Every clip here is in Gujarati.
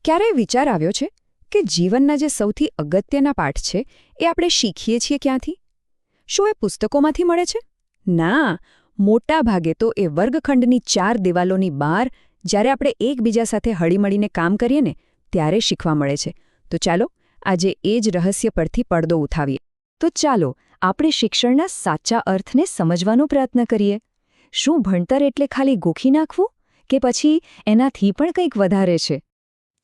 ક્યારેય વિચાર આવ્યો છે કે જીવનના જે સૌથી અગત્યના પાઠ છે એ આપણે શીખીએ છીએ ક્યાંથી? શું એ પુસ્તકોમાંથી મળે છે? ના, મોટા ભાગે તો એ વર્ગખંડની 4 દિવાલોની બહાર જ્યારે આપણે એકબીજા સાથે હળીમળીને કામ કરીએ ને ત્યારે શીખવા મળે છે. તો ચાલો આજે એ જ રહસ્ય પરથી પડદો ઉઠાવીએ. તો ચાલો આપણે શિક્ષણના સાચા અર્થને સમજવાનો પ્રયત્ન કરીએ. શું ભણતર એટલે ખાલી ગોખી નાખવું કે પછી એનાથી પણ કંઈક વધારે છે?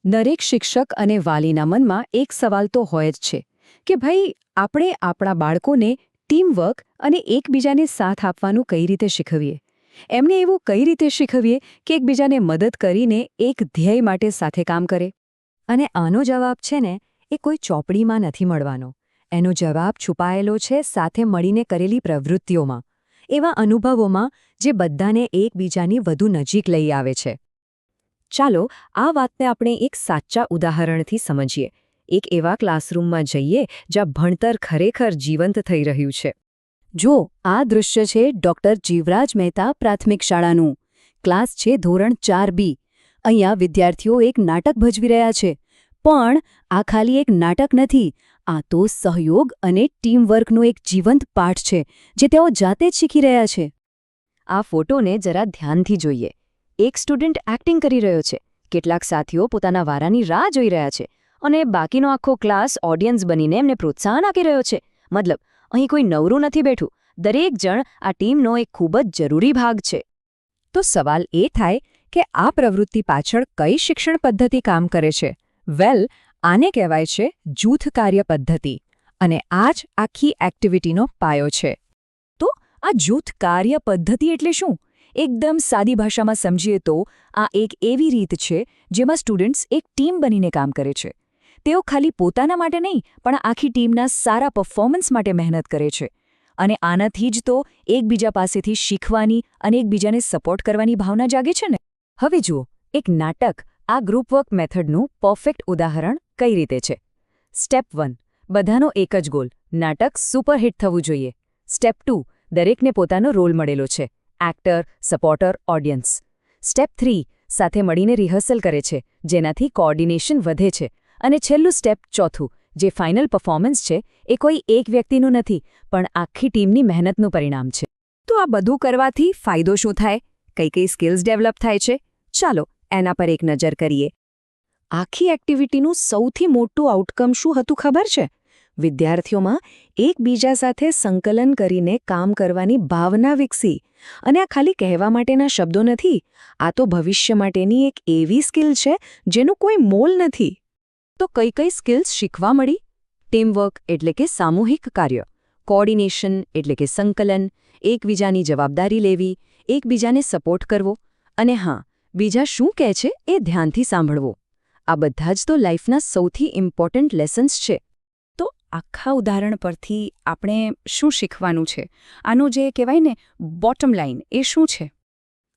દરેક શિક્ષક અને વાલીના મનમાં એક સવાલ તો હોય જ છે કે ભાઈ આપણે આપણા બાળકોને ટીમવર્ક અને એકબીજાને સાથ આપવાનું કઈ રીતે શીખવીએ? એમને એવું કઈ રીતે શીખવીએ કે એકબીજાને મદદ કરીને એક ધ્યેય માટે સાથે કામ કરે? અને આનો જવાબ છે ને એ કોઈ ચોપડીમાં નથી મળવાનો. એનો જવાબ છુપાયેલો છે સાથે મળીને કરેલી પ્રવૃત્તિઓમાં, એવા અનુભવોમાં જે બધાને એકબીજાની વધુ નજીક લઈ આવે છે. ચાલો આ વાતને આપણે એક સાચા ઉદાહરણથી સમજીએ. એક એવા ક્લાસરૂમમાં જઈએ જ્યાં ભણતર ખરેખર જીવંત થઈ રહ્યું છે. જો આ દૃશ્ય છે ડૉક્ટર જીવરાજ મહેતા પ્રાથમિક શાળાનું. ક્લાસ છે ધોરણ 4B. અહીંયા વિદ્યાર્થીઓ એક નાટક ભજવી રહ્યા છે. પણ આ ખાલી એક નાટક નથી, આ તો સહયોગ અને ટીમવર્કનો એક જીવંત પાઠ છે જે તેઓ જાતે જ શીખી રહ્યા છે. આ ફોટોને જરા ધ્યાનથી જોઈએ. એક સ્ટુડન્ટ એક્ટિંગ કરી રહ્યો છે, કેટલાક સાથીઓ પોતાના વારાની રાહ જોઈ રહ્યા છે અને બાકીનો આખો ક્લાસ ઓડિયન્સ બનીને એમને પ્રોત્સાહન આપી રહ્યો છે. મતલબ અહીં કોઈ નવરું નથી બેઠું, દરેક જણ આ ટીમનો એક ખૂબ જ જરૂરી ભાગ છે. તો સવાલ એ થાય કે આ પ્રવૃત્તિ પાછળ કઈ શિક્ષણ પદ્ધતિ કામ કરે છે? વેલ, આને કહેવાય છે જૂથ કાર્ય પદ્ધતિ, અને આ જ આખી એક્ટિવિટીનો પાયો છે. તો આ જૂથ કાર્ય પદ્ધતિ એટલે શું? એકદમ સાદી ભાષામાં સમજીએ તો આ એક એવી રીત છે જેમાં સ્ટુડન્ટ્સ એક ટીમ બનીને કામ કરે છે. તેઓ ખાલી પોતાના માટે નહીં પણ આખી ટીમના સારા પરફોર્મન્સ માટે મહેનત કરે છે. અને આનાથી જ તો એકબીજા પાસેથી શીખવાની અને એકબીજાને સપોર્ટ કરવાની ભાવના જાગે છે ને. હવે જુઓ, એક નાટક આ ગ્રુપવર્ક મેથડનું પરફેક્ટ ઉદાહરણ કઈ રીતે છે. સ્ટેપ 1, બધાનો એક જ ગોલ, નાટક સુપરહિટ થવું જોઈએ. સ્ટેપ 2, દરેકને પોતાનો રોલ મળેલો છે, એક્ટર, સપોર્ટર, ઓડિયન્સ. સ્ટેપ 3, સાથે મળીને રિહર્સલ કરે છે જેનાથી કોઓર્ડિનેશન વધે છે. અને છેલ્લું સ્ટેપ 4, જે ફાઇનલ પરફોર્મન્સ છે એ કોઈ એક વ્યક્તિનું નથી પણ આખી ટીમની મહેનતનું પરિણામ છે. તો આ બધું કરવાથી ફાયદો શું થાય? કઈ કઈ સ્કિલ્સ ડેવલપ થાય છે? ચાલો એના પર એક નજર કરીએ. આખી એક્ટિવિટીનું સૌથી મોટું આઉટકમ શું હતું ખબર છે? વિદ્યાર્થીઓમાં એકબીજા સાથે સંકલન કરીને કામ કરવાની ભાવના વિકસી. અને આ ખાલી કહેવા માટેના શબ્દો નથી, આ તો ભવિષ્ય માટેની એક એવી સ્કિલ છે જેનું કોઈ મોલ નથી. તો કઈ કઈ સ્કિલ્સ શીખવા મળી? ટીમવર્ક એટલે કે સામૂહિક કાર્ય, કોઓર્ડિનેશન એટલે કે સંકલન, એકબીજાની જવાબદારી લેવી, એકબીજાને સપોર્ટ કરવો, અને હા, બીજા શું કહે છે એ ધ્યાનથી સાંભળવો. આ બધા જ તો લાઈફના સૌથી ઇમ્પોર્ટન્ટ લેસન્સ છે. તો આખા ઉદાહરણ પરથી આપણે શું શીખવાનું છે? આનું જે કહેવાય ને બોટમ લાઇન એ શું છે?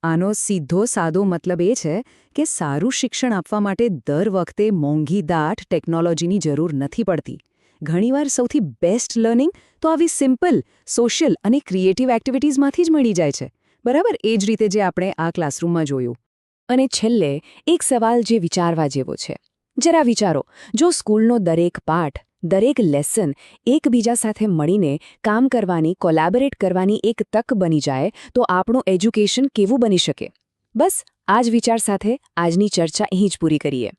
આનો સીધો સાદો મતલબ એ છે કે સારું શિક્ષણ આપવા માટે દર વખતે મોંઘી દાટ ટેકનોલોજીની જરૂર નથી પડતી. ઘણીવાર સૌથી બેસ્ટ લર્નિંગ તો આવી સિમ્પલ, સોશિયલ અને ક્રિએટિવ એક્ટિવિટીઝમાંથી જ મળી જાય છે. બરાબર એ જ રીતે જે આપણે આ ક્લાસરૂમમાં જોયું. અને છેલ્લે એક સવાલ જે વિચારવા જેવો છે. જરા વિચારો, જો સ્કૂલનો દરેક પાઠ, દરેક લેસન એકબીજા સાથે મળીને કામ કરવાની, કોલેબોરેટ કરવાની એક તક બની જાય તો આપણું એજ્યુકેશન કેવું બની શકે? બસ આ જ વિચાર સાથે આજની ચર્ચા અહીં જ પૂરી કરીએ.